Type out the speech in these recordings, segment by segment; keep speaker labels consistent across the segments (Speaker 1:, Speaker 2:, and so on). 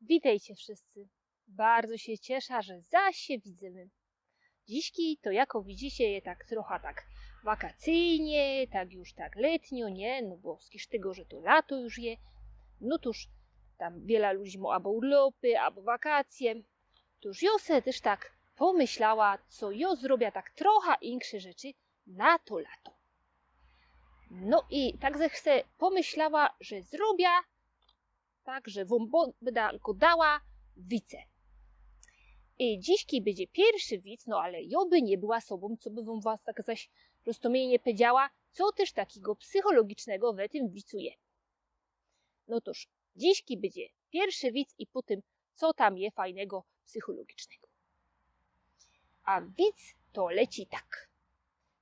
Speaker 1: Witajcie wszyscy. Bardzo się cieszę, że zaś się widzimy. Dziśki to jako widzicie je tak trochę tak wakacyjnie, tak już tak letnio, nie? No bo z tego, że to lato już je. No toż tam wiele ludzi ma albo urlopy, albo wakacje. Toż ja se też tak pomyślała, co ja zrobię tak trochę insze rzeczy na to lato. No i tak se pomyślała, że zrobię tak, że wam będę go dała wice. I dziśki będzie pierwszy widz, no ale ja by nie była sobą, co by wam was tak zaś roztomienie powiedziała, co też takiego psychologicznego w tym wicuje. No toż, dziśki będzie pierwszy widz i po tym, co tam je fajnego psychologicznego. A widz to leci tak.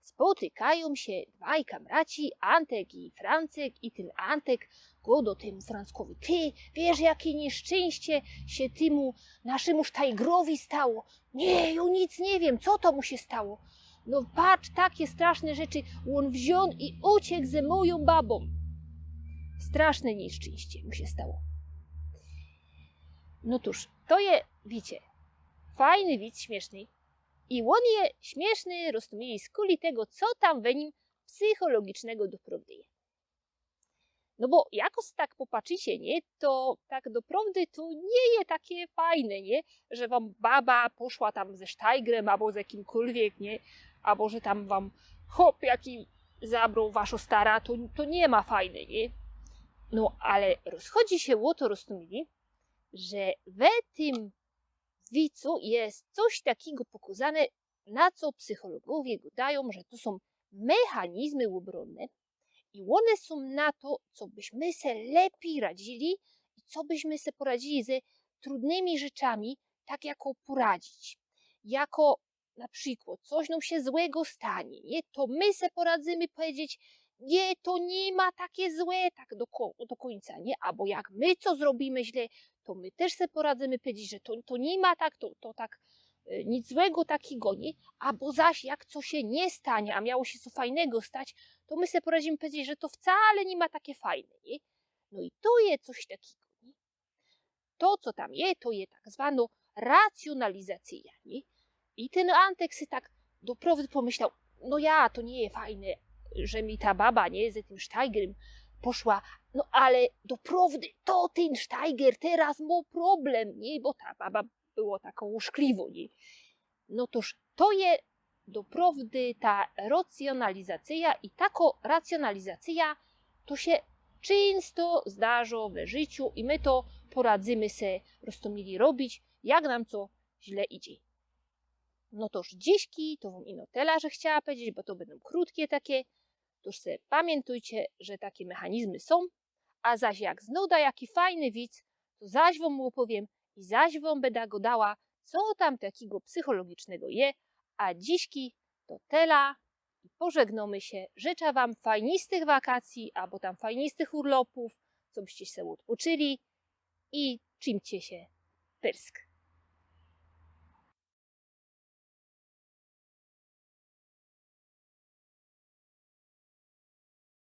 Speaker 1: Spotykają się dwaj kamraci, Antek i Francek, i ten Antek go do temu Franckowi. Ty, wiesz, jakie nieszczęście się temu naszemu sztajgrowi stało? Nie, ja nic nie wiem, co to mu się stało? No patrz, takie straszne rzeczy, on wziął i uciekł ze moją babą. Straszne nieszczęście mu się stało. No cóż, to je, wiecie, fajny widz, śmieszny. I on je śmieszny rozumieli z kuli tego, co tam we nim psychologicznego doprawdy je. No bo jako tak popatrzycie, nie, to tak doprawdy to nie je takie fajne, nie, że wam baba poszła tam ze sztajgrem albo z jakimkolwiek, nie, albo że tam wam chłop jaki zabrał wasza stara, to nie ma fajne, nie. No ale rozchodzi się o to, rozumieli, że we tym wicu jest coś takiego pokazane, na co psychologowie gadają, że to są mechanizmy obronne i one są na to, co byśmy se lepiej radzili i co byśmy se poradzili ze trudnymi rzeczami, tak jako poradzić. Jako na przykład coś nam się złego stanie, nie? To my se poradzimy powiedzieć, nie, to nie ma takie złe tak do końca, nie? Albo jak my co zrobimy źle, to my też se poradzimy powiedzieć, że to nie ma tak, to tak nic złego takiego, nie? Albo zaś jak co się nie stanie, a miało się co fajnego stać, to my se poradzimy powiedzieć, że to wcale nie ma takie fajne, nie? No i to jest coś takiego, nie? To, co tam je, to je tak zwana racjonalizacja, nie? I ten Antek si tak doprawdy pomyślał, no ja, to nie jest fajne, że mi ta baba, nie, z tym Sztajgerem poszła, no ale doprawdy to ten Sztajger teraz ma problem, nie, bo ta baba było taką łuszkliwą, nie. No toż to je doprawdy ta racjonalizacja i taka racjonalizacja to się często zdarza w życiu i my to poradzimy se roztomili robić, jak nam co źle idzie. No toż dziśki, to wam ino tyle, że chciała powiedzieć, bo to będą krótkie takie. Toż se pamiętajcie, że takie mechanizmy są, a zaś jak znoda jaki fajny widz, to zaś wam opowiem i zaś wam będę go dała, co tam takiego psychologicznego je, a dziśki to tela i pożegnamy się. Życzę wam fajnistych wakacji, albo tam fajnistych urlopów, co byście się odpoczyli i czymcie się pyrsk.